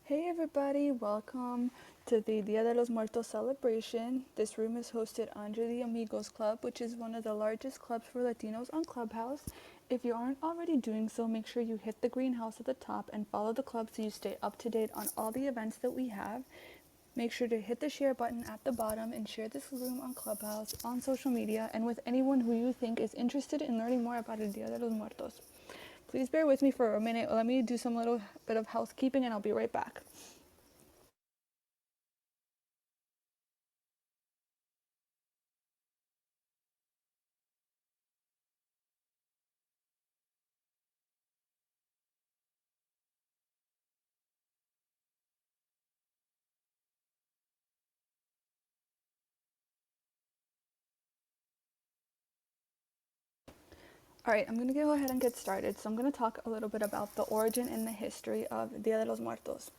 Hey everybody, welcome to the Día de los Muertos celebration. This room is hosted under the Amigos Club, which is one of the largest clubs for Latinos on Clubhouse. If you aren't already doing so, make sure you hit the green house at the top and follow the club so you stay up to date on all the events that we have. Make sure to hit the share button at the bottom and share this room on Clubhouse, on social media, and with anyone who you think is interested in learning more about el Día de los Muertos. Please bear with me for a minute. Let me do some little bit of housekeeping and I'll be right back. All right, I'm going to go ahead and get started. So I'm going to talk a little bit about the origin and the history of Dia de los Muertos.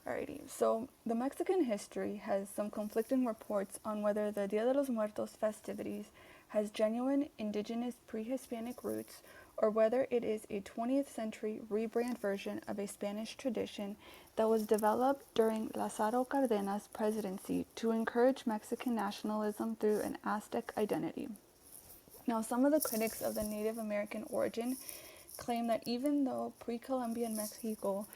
Alrighty, so the Mexican history has some conflicting reports on whether the Dia de los Muertos festivities has genuine indigenous pre-Hispanic roots or whether it is a 20th century rebrand version of a Spanish tradition that was developed during Lázaro Cárdenas' presidency to encourage Mexican nationalism through an Aztec identity. Now, some of the critics of the Native American origin claim that even though pre-Columbian Mexico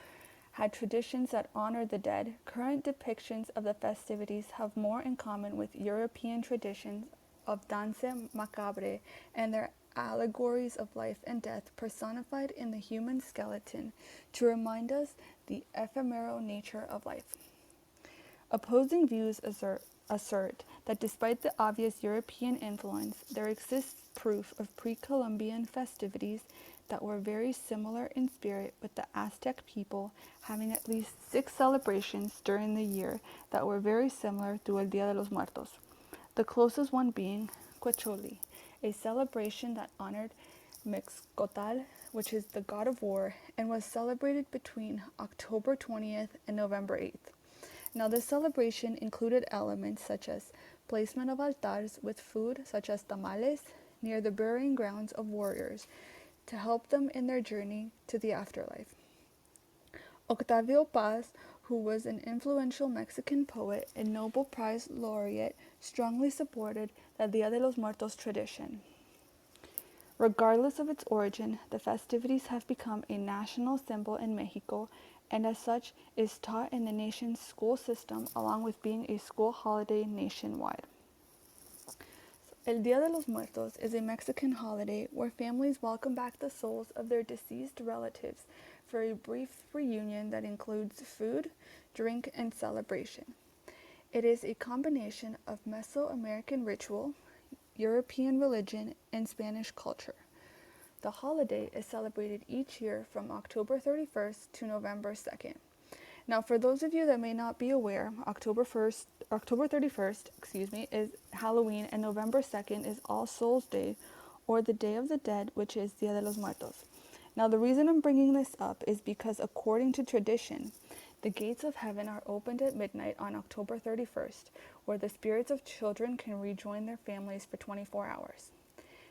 had traditions that honored the dead, current depictions of the festivities have more in common with European traditions of danse macabre and their allegories of life and death personified in the human skeleton to remind us the ephemeral nature of life. Opposing views assert that despite the obvious European influence, there exists proof of pre-Columbian festivities that were very similar in spirit, with the Aztec people having at least 6 celebrations during the year that were very similar to el Día de los Muertos, the closest one being Quecholi, a celebration that honored Mixcotal, which is the god of war, and was celebrated between October 20th and November 8th. Now, this celebration included elements such as placement of altars with food such as tamales near the burying grounds of warriors to help them in their journey to the afterlife. Octavio Paz, who was an influential Mexican poet and Nobel Prize laureate, strongly supported the Dia de los Muertos tradition. Regardless of its origin, the festivities have become a national symbol in Mexico and as such is taught in the nation's school system along with being a school holiday nationwide. El Día de los Muertos is a Mexican holiday where families welcome back the souls of their deceased relatives for a brief reunion that includes food, drink, and celebration. It is a combination of Mesoamerican ritual, European religion, and Spanish culture. The holiday is celebrated each year from October 31st to November 2nd. Now, for those of you that may not be aware, October 31st, is Halloween, and November 2nd is All Souls Day, or the Day of the Dead, which is Dia de los Muertos. Now, the reason I'm bringing this up is because according to tradition, the gates of heaven are opened at midnight on October 31st, where the spirits of children can rejoin their families for 24 hours.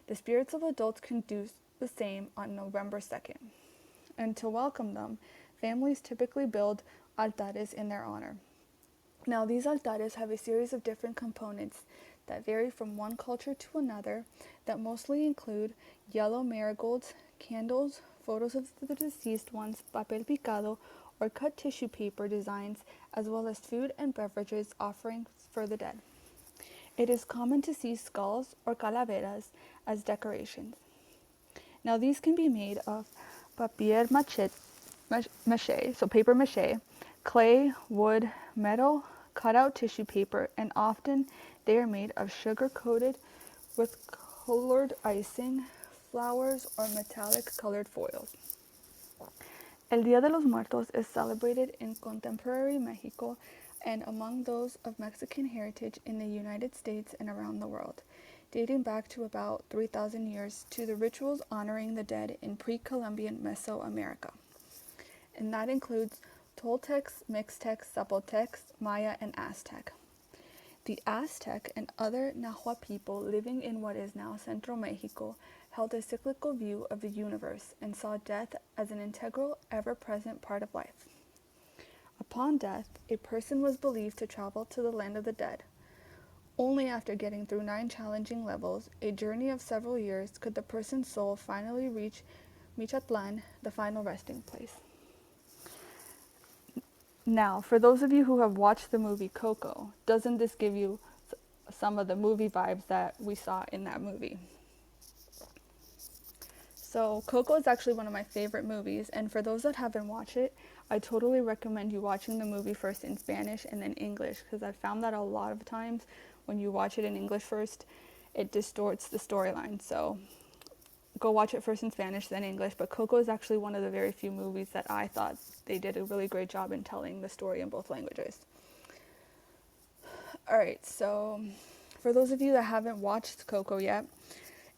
The spirits of adults can do the same on November 2nd. And to welcome them, families typically build altares in their honor. Now, these altares have a series of different components that vary from one culture to another that mostly include yellow marigolds, candles, photos of the deceased ones, papel picado, or cut tissue paper designs, as well as food and beverages offerings for the dead. It is common to see skulls or calaveras as decorations. Now, these can be made of papier mache, so paper mache, clay, wood, metal, cutout tissue paper, and often they are made of sugar coated with colored icing, flowers, or metallic colored foils. El Día de los Muertos is celebrated in contemporary Mexico and among those of Mexican heritage in the United States and around the world, dating back to about 3,000 years to the rituals honoring the dead in pre-Columbian Mesoamerica. And that includes Toltecs, Mixtecs, Zapotecs, Maya, and Aztec. The Aztec and other Nahua people living in what is now central Mexico held a cyclical view of the universe and saw death as an integral, ever-present part of life. Upon death, a person was believed to travel to the land of the dead. Only after getting through 9 challenging levels, a journey of several years, could the person's soul finally reach Michatlan, the final resting place. Now, for those of you who have watched the movie Coco, doesn't this give you some of the movie vibes that we saw in that movie? So Coco is actually one of my favorite movies, and for those that haven't watched it, I totally recommend you watching the movie first in Spanish and then English, because I found that a lot of times when you watch it in English first, it distorts the storyline. So go watch it first in Spanish, then English. But Coco is actually one of the very few movies that I thought they did a really great job in telling the story in both languages. Alright, so for those of you that haven't watched Coco yet,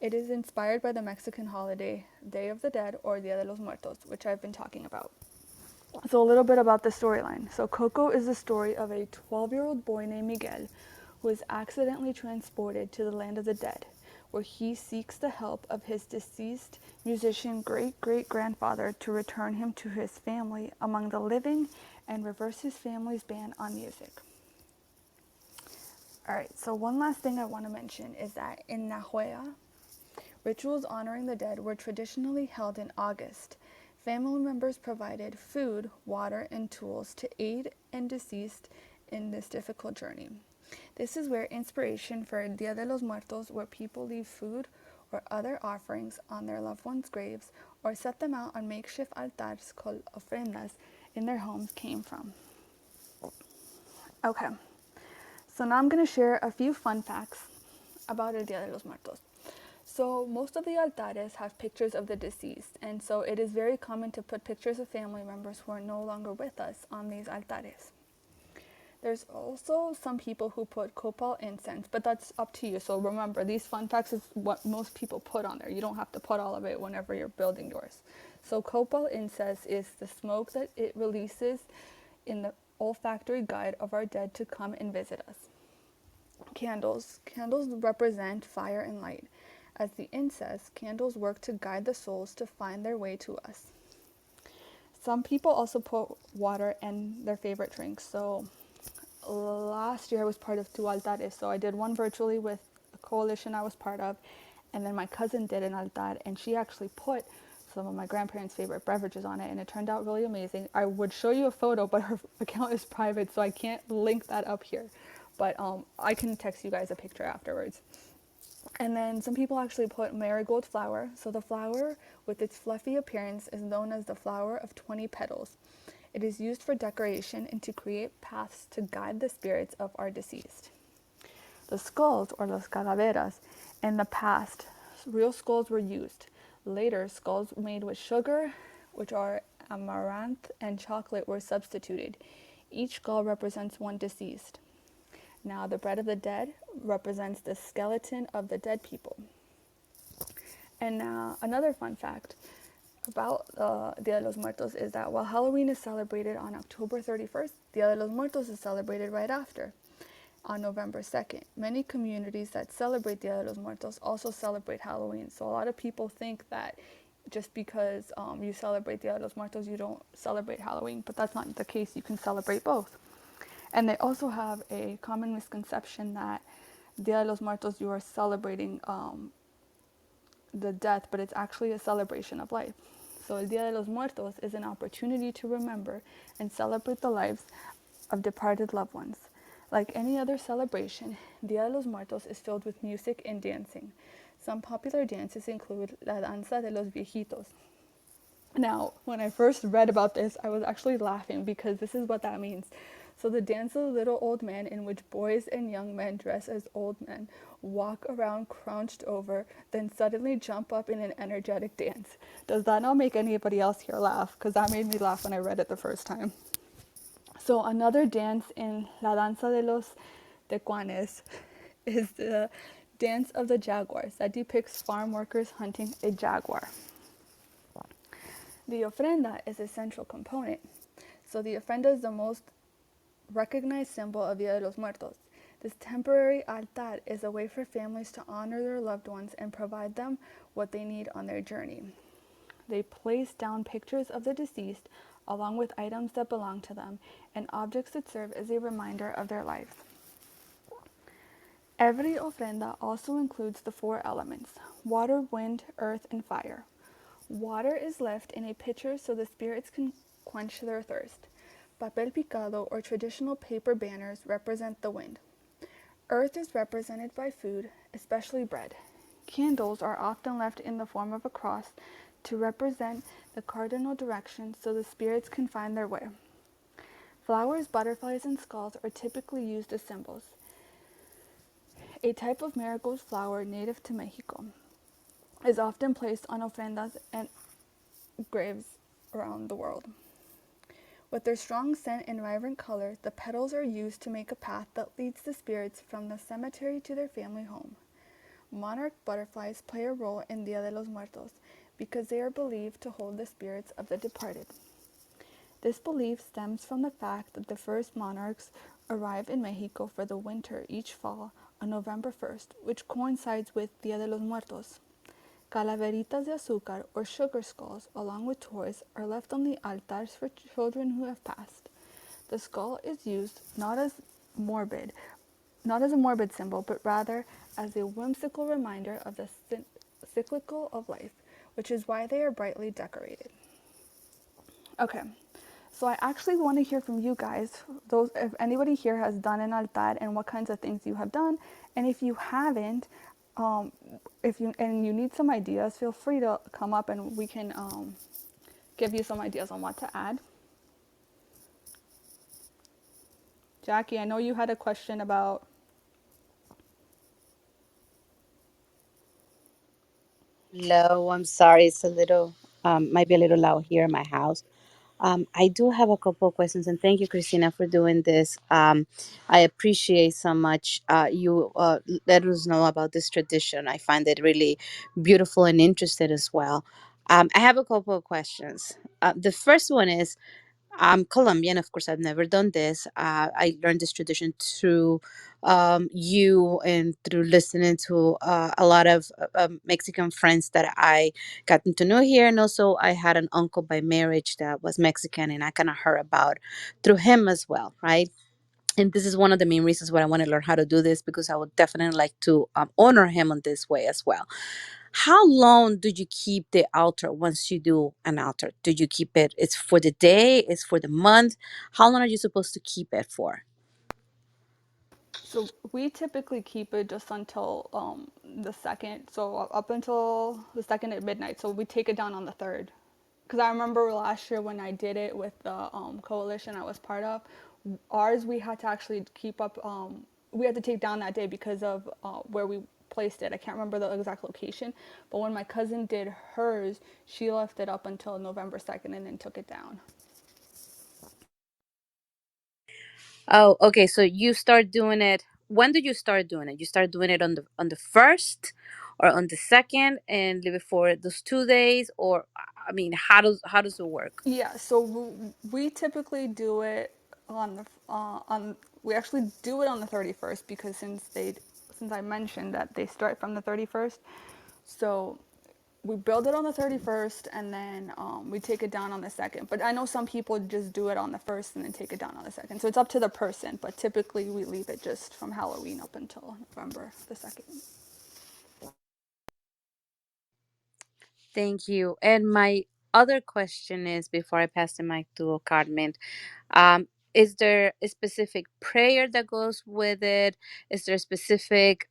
it is inspired by the Mexican holiday Day of the Dead, or Día de los Muertos, which I've been talking about. So a little bit about the storyline. So Coco is the story of a 12-year-old boy named Miguel who is accidentally transported to the land of the dead, where he seeks the help of his deceased musician great-great-grandfather to return him to his family among the living and reverse his family's ban on music. Alright, so one last thing I want to mention is that in Nahuea, rituals honoring the dead were traditionally held in August. Family members provided food, water, and tools to aid the deceased in this difficult journey. This is where inspiration for Día de los Muertos, where people leave food or other offerings on their loved ones' graves or set them out on makeshift altars called ofrendas in their homes, came from. Okay, so now I'm going to share a few fun facts about el Día de los Muertos. So most of the altares have pictures of the deceased, and so it is very common to put pictures of family members who are no longer with us on these altares. There's also some people who put copal incense, but that's up to you. So remember, these fun facts is what most people put on there. You don't have to put all of it whenever you're building yours. So copal incense is the smoke that it releases in the olfactory guide of our dead to come and visit us. Candles represent fire and light. As the incense, candles work to guide the souls to find their way to us. Some people also put water and their favorite drinks. So last year I was part of 2 altares. So I did one virtually with the coalition I was part of, and then my cousin did an altar, and she actually put some of my grandparents' favorite beverages on it, and it turned out really amazing. I would show you a photo, but her account is private, so I can't link that up here. But I can text you guys a picture afterwards. And then some people actually put marigold flower. So the flower, with its fluffy appearance, is known as the flower of 20 petals. It is used for decoration and to create paths to guide the spirits of our deceased. The skulls, or los calaveras, in the past, real skulls were used. Later, skulls made with sugar, which are amaranth, and chocolate were substituted. Each skull represents one deceased. Now, the bread of the dead represents the skeleton of the dead people. And now, another fun fact about Día de los Muertos is that while Halloween is celebrated on October 31st, Día de los Muertos is celebrated right after, on November 2nd. Many communities that celebrate Día de los Muertos also celebrate Halloween. So a lot of people think that just because you celebrate Día de los Muertos, you don't celebrate Halloween, but that's not the case. You can celebrate both. And they also have a common misconception that Día de los Muertos, you are celebrating the death, but it's actually a celebration of life. So el Día de los Muertos is an opportunity to remember and celebrate the lives of departed loved ones. Like any other celebration, Día de los Muertos is filled with music and dancing. Some popular dances include la danza de los viejitos. Now, when I first read about this, I was actually laughing because this is what that means. So the dance of the little old man, in which boys and young men dressed as old men walk around crouched over, then suddenly jump up in an energetic dance. Does that not make anybody else here laugh? Because that made me laugh when I read it the first time. So another dance in La Danza de los Tecuanes is the dance of the jaguars that depicts farm workers hunting a jaguar. The ofrenda is a central component. So the ofrenda is the most recognized symbol of Día de los Muertos. This temporary altar is a way for families to honor their loved ones and provide them what they need on their journey. They place down pictures of the deceased, along with items that belong to them and objects that serve as a reminder of their lives. Every ofrenda also includes the four elements: water, wind, earth, and fire. Water is left in a pitcher so the spirits can quench their thirst. Papel picado or traditional paper banners represent the wind. Earth is represented by food, especially bread. Candles are often left in the form of a cross to represent the cardinal direction so the spirits can find their way. Flowers, butterflies, and skulls are typically used as symbols. A type of marigold flower native to Mexico is often placed on ofrendas and graves around the world. With their strong scent and vibrant color, the petals are used to make a path that leads the spirits from the cemetery to their family home. Monarch butterflies play a role in Dia de los Muertos because they are believed to hold the spirits of the departed. This belief stems from the fact that the first monarchs arrived in Mexico for the winter each fall on November 1st, which coincides with Dia de los Muertos. Calaveritas de azúcar or sugar skulls, along with toys, are left on the altars for children who have passed. The skull is used morbid, not as a morbid symbol, but rather as a whimsical reminder of the cyclical of life, which is why they are brightly decorated. Okay, so I actually want to hear from you guys, those if anybody here has done an altar and what kinds of things you have done, and if you haven't, um, if you need some ideas, feel free to come up and we can give you some ideas on what to add. Jackie, I know you had a question about. Hello, I'm sorry. It's a little, might be a little loud here in my house. I do have a couple of questions, and thank you, Christina, for doing this. I appreciate so much you let us know about this tradition. I find it really beautiful and interested as well. I have a couple of questions. The first one is, I'm Colombian, of course. I've never done this. I learned this tradition through you and through listening to a lot of Mexican friends that I gotten to know here. And also, I had an uncle by marriage that was Mexican, and I kind of heard about through him as well, right? And this is one of the main reasons why I want to learn how to do this, because I would definitely like to honor him on this way as well. How long do you keep the altar once you do an altar? Do you keep it? It's for the day. It's for the month. How long are you supposed to keep it for? So we typically keep it just until the second, so up until the second at midnight. So we take it down on the third. Because I remember last year when I did it with the coalition I was part of, ours we had to actually keep up. We had to take down that day because of where we placed it. I can't remember the exact location, but when my cousin did hers, she left it up until November 2nd and then took it down. Oh, okay. So you start doing it. When do you start doing it? You start doing it on the first, or on the second, and leave it for those 2 days, or I mean, how does it work? Yeah, so we typically do it on the on we actually do it on the 31st because since I mentioned that they start from the 31st, so we build it on the 31st and then we take it down on the second. But I know some people just do it on the first and then take it down on the second. So it's up to the person, but typically we leave it just from Halloween up until November the 2nd. Thank you. And my other question is, before I pass the mic to Carmen, Um, is there a specific prayer that goes with it? Is there a specific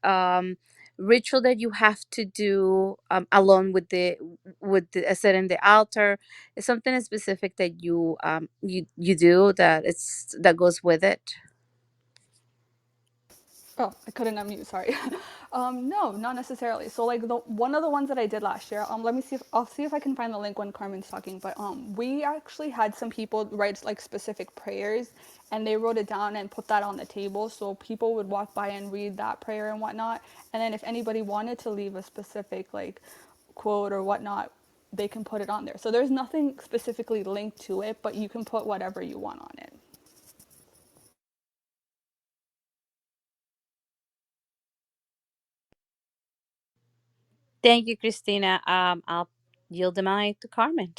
ritual that you have to do along with setting the altar? Is something specific that you do that goes with it? Oh, I couldn't unmute. Sorry. No, not necessarily. So like the one of the ones that I did last year. Let me see if I'll see if I can find the link when Carmen's talking. But we actually had some people write like specific prayers, and they wrote it down and put that on the table, so people would walk by and read that prayer and whatnot. And then if anybody wanted to leave a specific like quote or whatnot, they can put it on there. So there's nothing specifically linked to it, but you can put whatever you want on it. Thank you, Christina. I'll yield the mic to Carmen.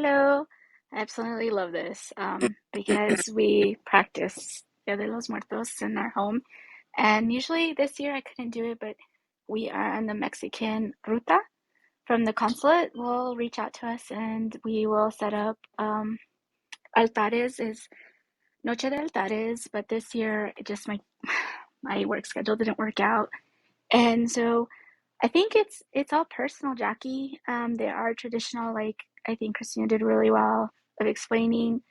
Hello. I absolutely love this because we practice Dia de los Muertos in our home. And usually this year I couldn't do it, but we are on the Mexican ruta from the consulate. Will reach out to us and we will set up altares is Noche de Altares, but this year it just my work schedule didn't work out. And so I think it's all personal, Jackie. There are traditional, like I think Christina did really well of explaining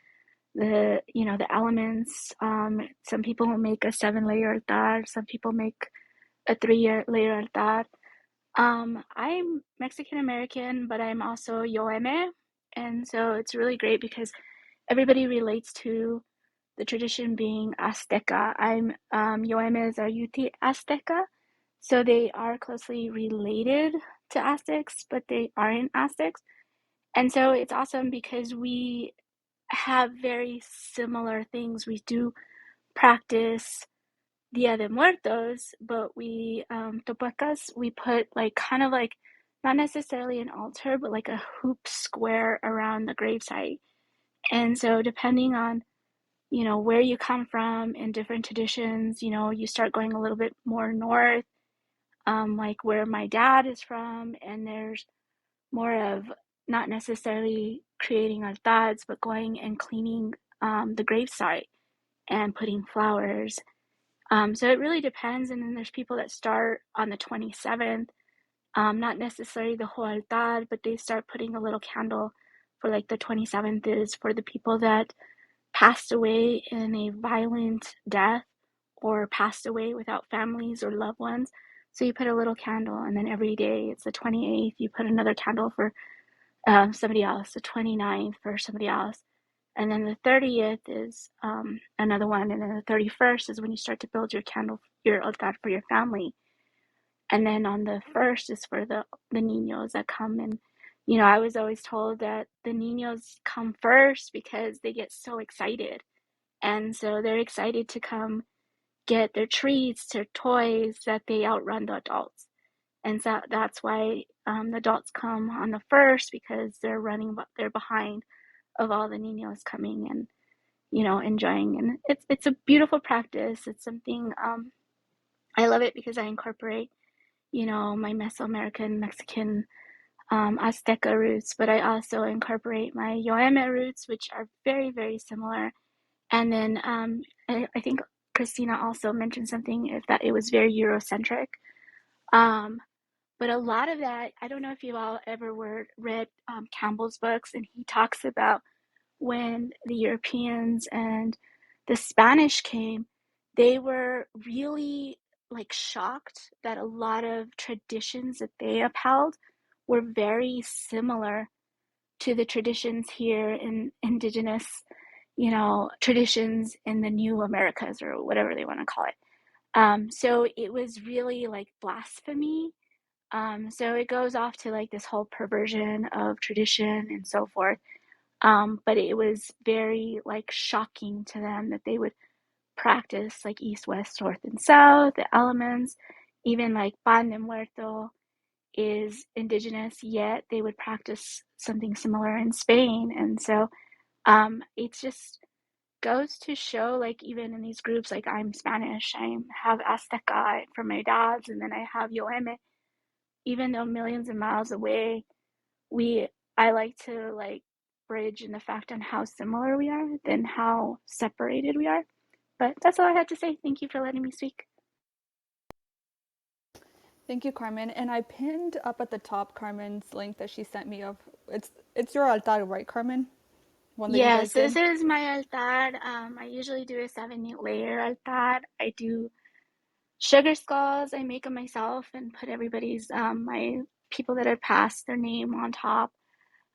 the elements. Some people will make a 7 layer altar. Some people make a 3 layer altar. I'm Mexican American, but I'm also Yoeme, and so it's really great because everybody relates to the tradition being Azteca. I'm Yoemes are Yuti Azteca, so they are closely related to Aztecs, but they aren't Aztecs. And so it's awesome because we have very similar things. We do practice Dia de Muertos, but we topacas, we put like kind of like not necessarily an altar, but like a hoop square around the gravesite. And so depending on where you come from in different traditions, you start going a little bit more north, like where my dad is from, and there's more of not necessarily creating altars, but going and cleaning the gravesite and putting flowers. So it really depends. And then there's people that start on the 27th, not necessarily the whole altar, but they start putting a little candle for like the 27th is for the people that passed away in a violent death or passed away without families or loved ones. So you put a little candle, and then every day it's the 28th, you put another candle for somebody else, the 29th for somebody else. And then the 30th is another one. And then the 31st is when you start to build your candle, your altar for your family. And then on the 1st is for the niños that come. And, I was always told that the niños come first because they get so excited. And so they're excited to come get their treats, their toys, that they outrun the adults. And so that's why the adults come on the 1st because they're behind of all the niños coming and enjoying. And it's a beautiful practice. It's something I love it because I incorporate my Mesoamerican, Mexican, Azteca roots, but I also incorporate my Yoeme roots, which are very, very similar. And then I think Christina also mentioned something if that it was very Eurocentric. Um, but a lot of that, I don't know if you all ever read Campbell's books, and he talks about when the Europeans and the Spanish came, they were really like shocked that a lot of traditions that they upheld were very similar to the traditions here in indigenous, traditions in the new Americas or whatever they want to call it. So it was really like blasphemy. So it goes off to like this whole perversion of tradition and so forth. But it was very like shocking to them that they would practice like east, west, north, and south, the elements, even like pan de muerto is indigenous, yet they would practice something similar in Spain. And so it just goes to show, like, even in these groups, like I'm Spanish, I have Azteca from my dad's, and then I have Yoeme, even though millions of miles away, we I like to like bridge in the fact on how similar we are than how separated we are. But that's all I had to say. Thank you for letting me speak. Thank you, Carmen. And I pinned up at the top Carmen's link that she sent me of it's your altar, right, Carmen? One that you guys Yes, this did. is my altar. I usually do a 7 layer altar. I do sugar skulls. I make them myself and put everybody's my people that have passed their name on top.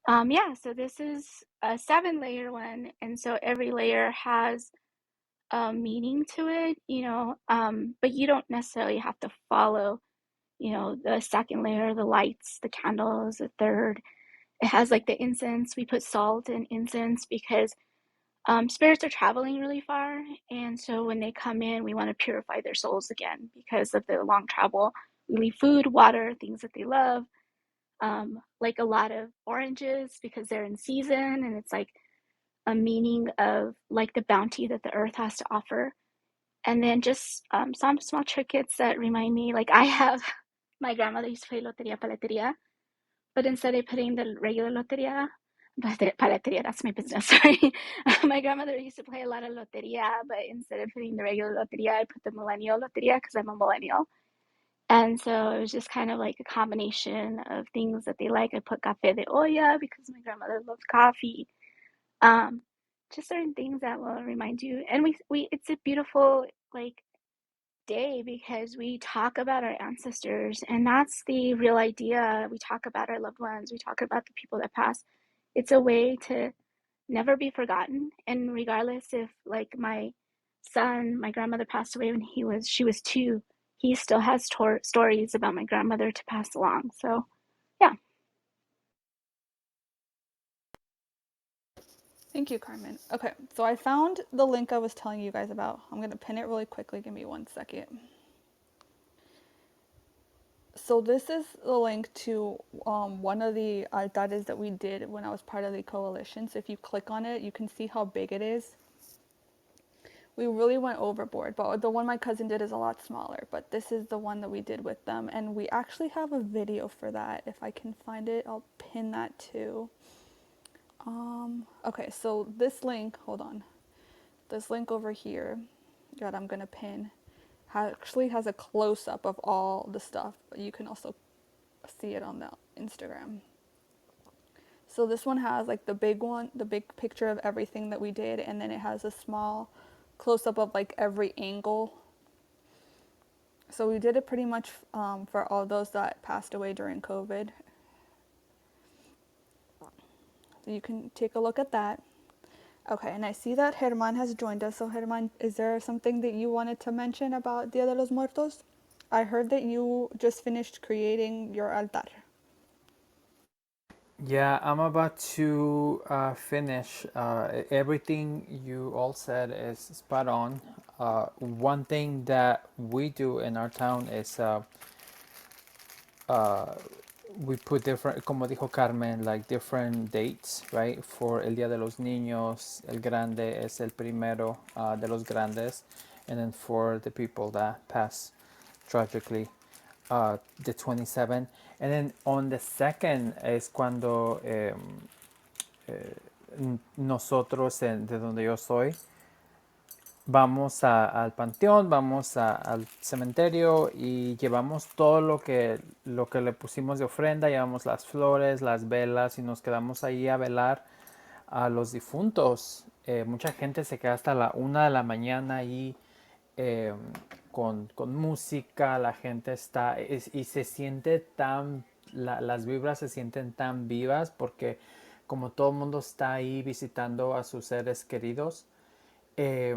Yeah, so this is a 7 layer one, and so every layer has a meaning to it, but you don't necessarily have to follow, the second layer, the lights, the candles, the third. It has like the incense. We put salt and incense because spirits are traveling really far, and so when they come in, we want to purify their souls again because of the long travel. We leave food, water, things that they love. like a lot of oranges because they're in season, and it's like a meaning of like the bounty that the earth has to offer. And then just some small trinkets that remind me, like I have my grandmother used to play loteria paleteria, but instead of putting the regular loteria, paleteria, that's my business, sorry. My grandmother used to play a lot of loteria, but instead of putting the regular loteria, I put the millennial loteria because I'm a millennial. And so it was just kind of like a combination of things that they like. I put café de olla because my grandmother loved coffee. Um, just certain things that will remind you. And we it's a beautiful like day because we talk about our ancestors, and that's the real idea. We talk about our loved ones, we talk about the people that passed. It's a way to never be forgotten. And regardless if like my son, my grandmother passed away when she was 2, he still has stories about my grandmother to pass along. So yeah. Thank you, Carmen. Okay, so I found the link I was telling you guys about. I'm going to pin it really quickly. Give me 1 second. So this is the link to one of the altares that we did when I was part of the coalition. So if you click on it, you can see how big it is. We really went overboard, but the one my cousin did is a lot smaller. But this is the one that we did with them, and we actually have a video for that. If I can find it, I'll pin that too. Okay, so this link, hold on. This link over here that I'm gonna pin actually has a close up of all the stuff, but you can also see it on the Instagram. So this one has like the big one, the big picture of everything that we did, and then it has a small close up of like every angle. So we did it pretty much for all those that passed away during COVID. So you can take a look at that. Okay, and I see that Germán has joined us. So Germán, is there something that you wanted to mention about Dia de los Muertos? I heard that you just finished creating your altar. Yeah, I'm about to finish. Everything you all said is spot on. One thing that we do in our town is we put different, como dijo Carmen, like different dates, right? For el Día de los Niños, el grande es el primero de los grandes, and then for the people that pass tragically, the 27. And then on the second es cuando nosotros, de donde yo soy, vamos al panteón, vamos al cementerio y llevamos todo lo que le pusimos de ofrenda, llevamos las flores, las velas y nos quedamos ahí a velar a los difuntos. Mucha gente se queda hasta la 1 de la mañana ahí eh, con música, la gente está y se siente tan, las vibras se sienten tan vivas porque como todo el mundo está ahí visitando a sus seres queridos, eh,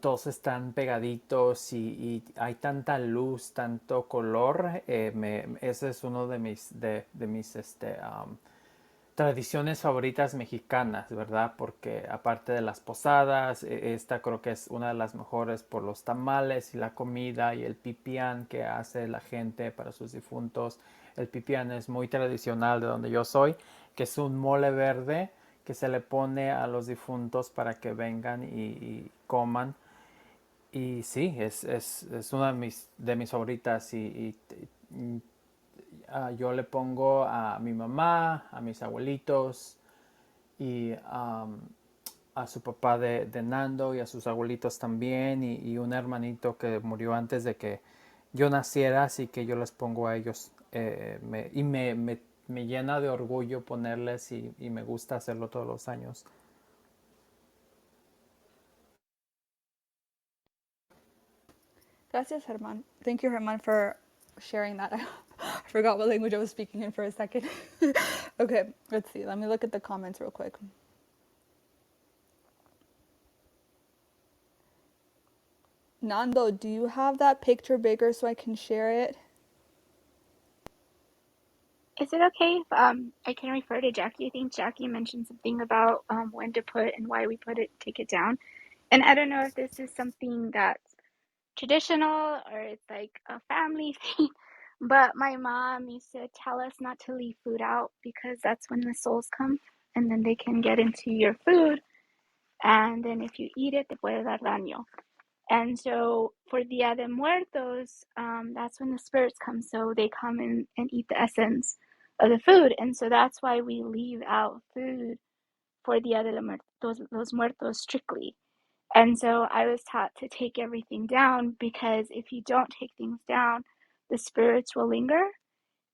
todos están pegaditos y hay tanta luz, tanto color. Ese es uno de mis tradiciones favoritas mexicanas, ¿verdad? Porque aparte de las posadas, esta creo que es una de las mejores por los tamales y la comida y el pipián que hace la gente para sus difuntos. El pipián es muy tradicional de donde yo soy, que es un mole verde que se le pone a los difuntos para que vengan y coman. Y sí, es una de mis favoritas y yo le pongo a mi mamá, a mis abuelitos y a su papá de Nando y a sus abuelitos también y un hermanito que murió antes de que yo naciera, así que yo les pongo a ellos me llena de orgullo ponerles y me gusta hacerlo todos los años. Gracias, Germán. Thank you, Germán, for sharing that. I forgot what language I was speaking in for a second. Okay, let's see. Let me look at the comments real quick. Nando, do you have that picture bigger so I can share it? Is it okay if I can refer to Jackie? I think Jackie mentioned something about when to put and why we put it, take it down. And I don't know if this is something that's traditional or it's like a family thing, But my mom used to tell us not to leave food out because that's when the souls come and then they can get into your food. And then if you eat it, te puede dar daño. And so for Dia de Muertos, that's when the spirits come. So they come and eat the essence of the food. And so that's why we leave out food for Dia de los Muertos strictly. And so I was taught to take everything down because if you don't take things down, the spirits will linger.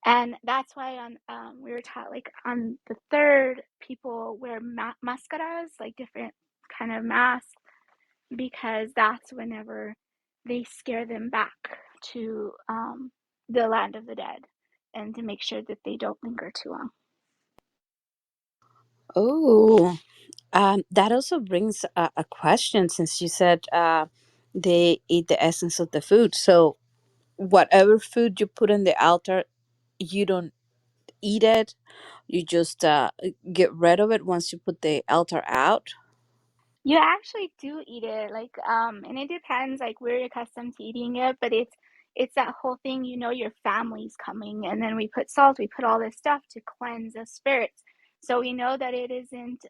And that's why on we were taught like on the third, people wear mascaras, like different kind of masks, because that's whenever they scare them back to the land of the dead, and to make sure that they don't linger too long. Oh, that also brings a question since you said they eat the essence of the food. So, whatever food you put on the altar, you don't eat it, you just get rid of it once you put the altar out. You actually do eat it, like, and it depends, like, we're accustomed to eating it, but it's that whole thing, you know, your family's coming, and then we put salt, we put all this stuff to cleanse the spirits. So we know that it isn't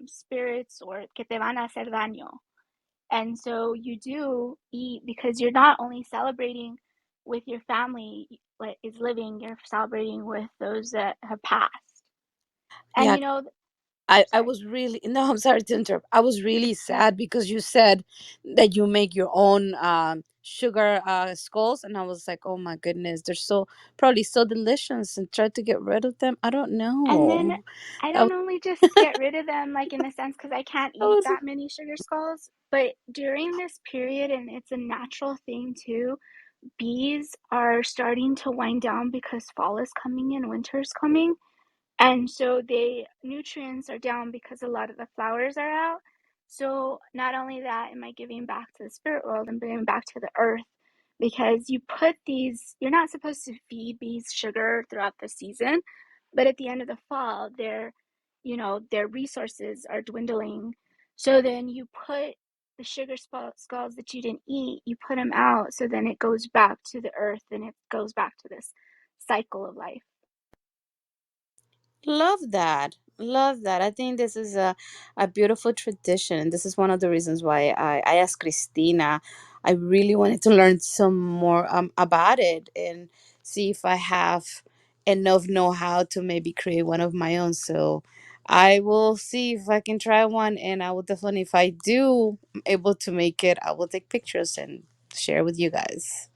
spirits or que te van a hacer daño. And so you do eat because you're not only celebrating with your family like is living, you're celebrating with those that have passed. And Yeah, you know, I sorry. was really no, I'm sorry to interrupt. I was really sad because you said that you make your own sugar skulls, and I was like, oh my goodness, they're so probably so delicious, and try to get rid of them. I don't And then know. I That don't only just get rid of them, like in the sense, because I can't eat was that many sugar skulls, but during this period, and it's a natural thing too, bees are starting to wind down because fall is coming and winter is coming. And so the nutrients are down because a lot of the flowers are out. So not only that am I giving back to the spirit world, I'm giving back to the earth, because you put these, you're not supposed to feed bees sugar throughout the season, but at the end of the fall, their resources are dwindling. So then you put the sugar skulls that you didn't eat, you put them out. So then it goes back to the earth and it goes back to this cycle of life. love that. Love that. I think this is a beautiful tradition. And this is one of the reasons why I asked Christina. I really wanted to learn some more about it and see if I have enough know how to maybe create one of my own. So I will see if I can try one. And I will definitely, if I do able to make it, I will take pictures and share with you guys.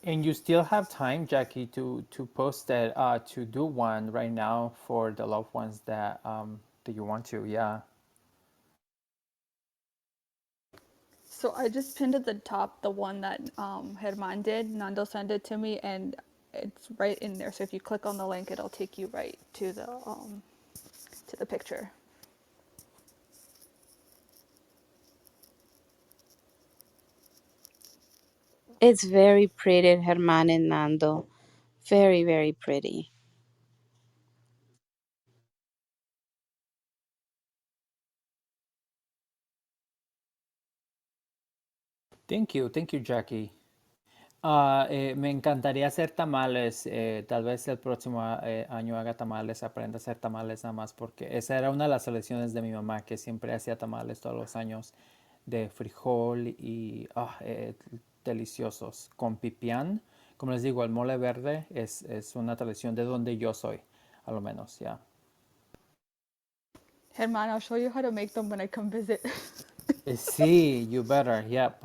And you still have time, Jackie, to post that to do one right now for the loved ones that you want to. Yeah. So I just pinned at the top the one that Herman did. Nando sent it to me, and it's right in there. So if you click on the link, it'll take you right to the picture. It's very pretty, Herman and Nando. Very, very pretty. Thank you, Jackie. Me encantaría hacer tamales. Tal vez el próximo año haga tamales, aprenda a hacer tamales nada más, porque esa era una de las tradiciones de mi mamá, que siempre hacía tamales todos los años de frijol y deliciosos. Con pipián, como les digo, el mole verde es una tradición de donde yo soy, a lo menos, ya. Herman, I'll show you how to make them when I come visit. Sí, you better, yep.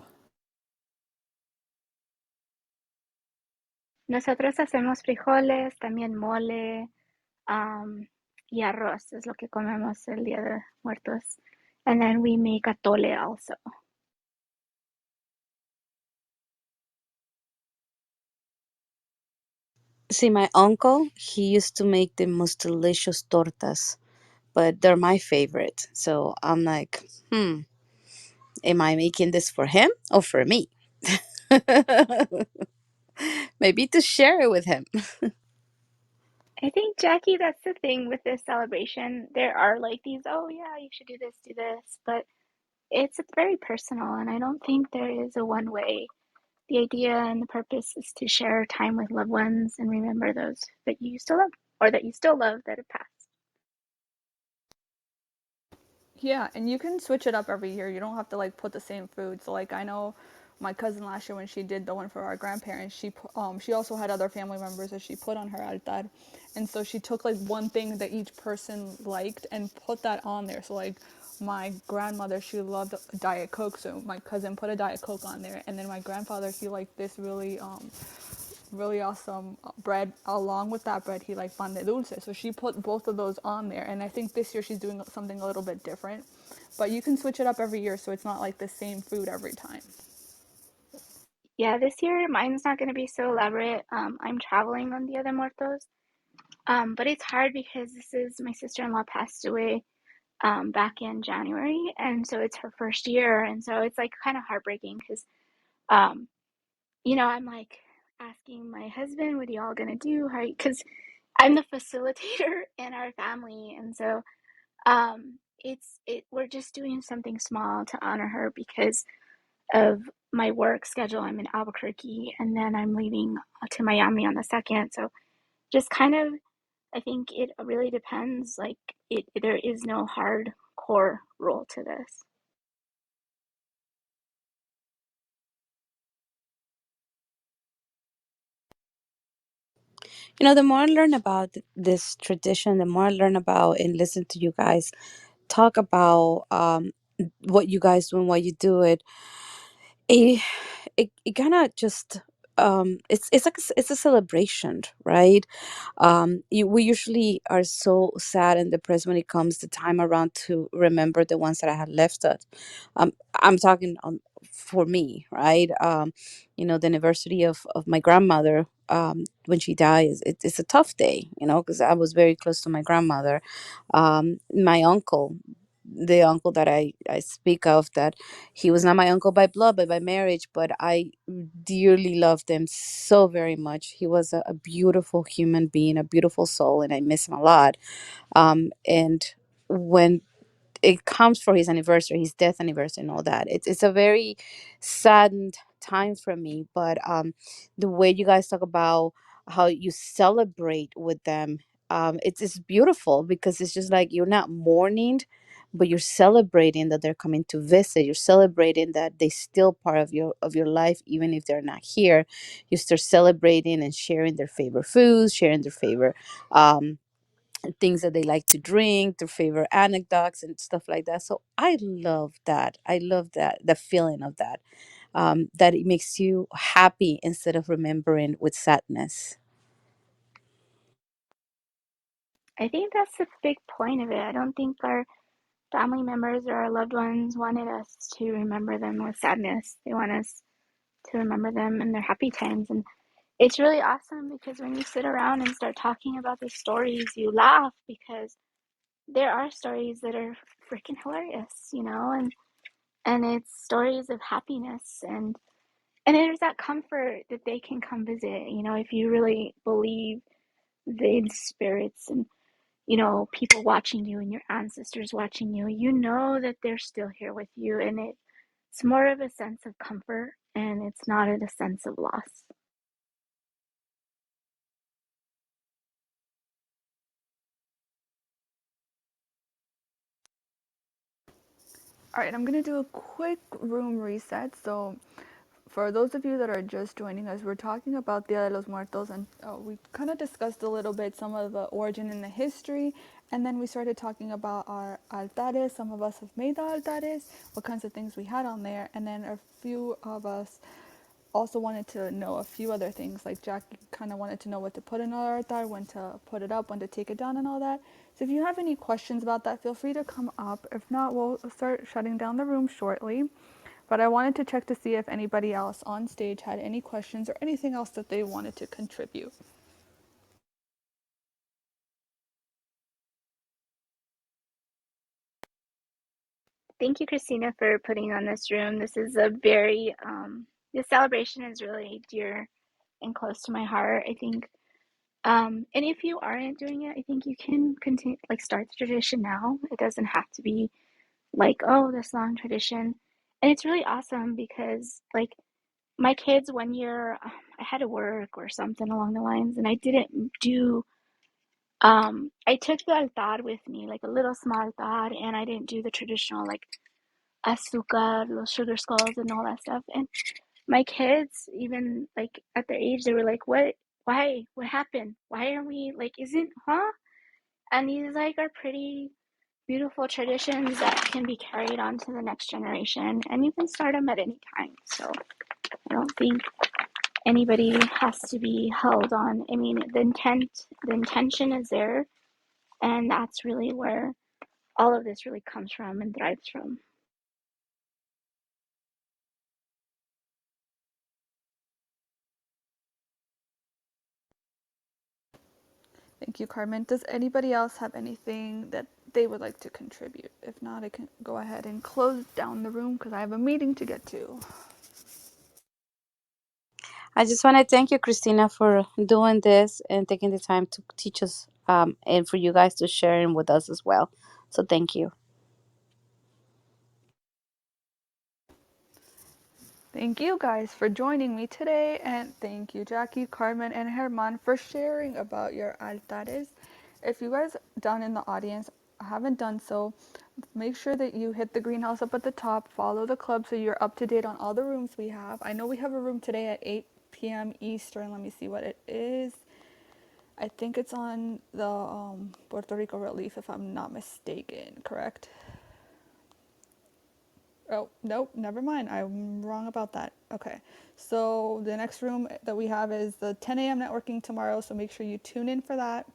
Nosotros hacemos frijoles, también mole, y arroz es lo que comemos el Día de Muertos. And then we make atole also. See, my uncle, he used to make the most delicious tortas, but they're my favorite. So I'm like, am I making this for him or for me? Maybe to share it with him. I think, Jackie, that's the thing with this celebration. There are like these, oh yeah, you should do this, but it's very personal, and I don't think there is a one way. The idea and the purpose is to share time with loved ones and remember those that you still love or that you still love that have passed. Yeah, and you can switch it up every year. You don't have to like put the same food. So like I know my cousin last year when she did the one for our grandparents, she also had other family members that she put on her altar, and so she took like one thing that each person liked and put that on there. So like my grandmother, she loved Diet Coke, so my cousin put a Diet Coke on there, and then my grandfather, he liked this really awesome bread. Along with that bread, he liked pan de dulce. So she put both of those on there. And I think this year she's doing something a little bit different. But you can switch it up every year so it's not like the same food every time. Yeah, this year mine's not going to be so elaborate. I'm traveling on Dia de Muertos, but it's hard because this is my sister-in-law passed away back in January, and so it's her first year, and so it's like kind of heartbreaking because um, I'm like asking my husband, "What are y'all gonna do?" Because I'm the facilitator in our family, and so we're just doing something small to honor her because of my work schedule. I'm in Albuquerque, and then I'm leaving to Miami on the second. So just kind of, I think it really depends. Like there is no hard core rule to this. The more I learn about this tradition, the more I learn about and listen to you guys talk about what you guys do and why you do it, it it kind of just it's like it's a celebration, right? We usually are so sad and depressed when it comes the time around to remember the ones that I had left us. I'm talking for me, right? The anniversary of my grandmother, when she dies, it's a tough day, because I was very close to my grandmother. My uncle, the uncle that I speak of, that he was not my uncle by blood but by marriage, but I dearly loved him so very much. He was a beautiful human being, a beautiful soul, and I miss him a lot. And when it comes for his anniversary, his death anniversary, and all that, it's a very saddened time for me. But the way you guys talk about how you celebrate with them, it's beautiful, because it's just like you're not mourning, but you're celebrating that they're coming to visit. You're celebrating that they still part of your life, even if they're not here. You start celebrating and sharing their favorite foods, sharing their favorite um things that they like to drink, their favorite anecdotes and stuff like that. So I love that. I love that, the feeling of that, that it makes you happy instead of remembering with sadness. I think that's the big point of it. I don't think our family members or our loved ones wanted us to remember them with sadness. They want us to remember them in their happy times. And it's really awesome because when you sit around and start talking about the stories, you laugh because there are stories that are freaking hilarious, and it's stories of happiness and there's that comfort that they can come visit, if you really believe in spirits and people watching you and your ancestors watching you, that they're still here with you, and it's more of a sense of comfort and it's not a sense of loss. All right, I'm going to do a quick room reset. So, for those of you that are just joining us, we're talking about Dia de los Muertos, and we kind of discussed a little bit some of the origin and the history, and then we started talking about our altares. Some of us have made the altares, what kinds of things we had on there, and then a few of us also wanted to know a few other things. Like Jackie kind of wanted to know what to put in our altar, when to put it up, when to take it down, and all that. So if you have any questions about that, feel free to come up. If not, we'll start shutting down the room shortly. But I wanted to check to see if anybody else on stage had any questions or anything else that they wanted to contribute. Thank you, Christina, for putting on this room. This is a very this celebration is really dear and close to my heart. I think and if you aren't doing it, I think you can continue, like, start the tradition now. It doesn't have to be like, oh, this long tradition. And it's really awesome because, like, my kids one year, I had to work or something along the lines, and I didn't do. I took the altar with me, like a little small altar, and I didn't do the traditional like azúcar, los sugar skulls, and all that stuff. And my kids, even like at their age, they were like, "What? Why? What happened? Why are we like? Isn't huh?" And these like are pretty beautiful traditions that can be carried on to the next generation, and you can start them at any time. So I don't think anybody has to be held on. I mean, the intention is there, and that's really where all of this really comes from and thrives from. Thank you, Carmen. Does anybody else have anything that they would like to contribute? If not, I can go ahead and close down the room because I have a meeting to get to. I just want to thank you, Christina, for doing this and taking the time to teach us, and for you guys to share it with us as well. So thank you. Thank you guys for joining me today, and thank you, Jackie, Carmen, and Herman, for sharing about your altares. If you guys down in the audience haven't done so, make sure that you hit the greenhouse up at the top, follow the club so you're up to date on all the rooms we have. I know we have a room today at 8 p.m. Eastern. Let me see what it is. I think it's on the Puerto Rico Relief, if I'm not mistaken, correct? Oh, nope, never mind. I'm wrong about that. Okay. So the next room that we have is the 10 a.m. networking tomorrow, so make sure you tune in for that.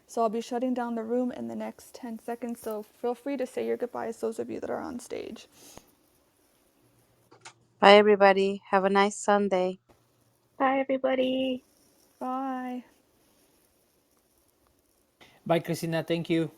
So I'll be shutting down the room in the next 10 seconds, so feel free to say your goodbyes, those of you that are on stage. Bye, everybody. Have a nice Sunday. Bye, everybody. Bye. Bye, Christina. Thank you.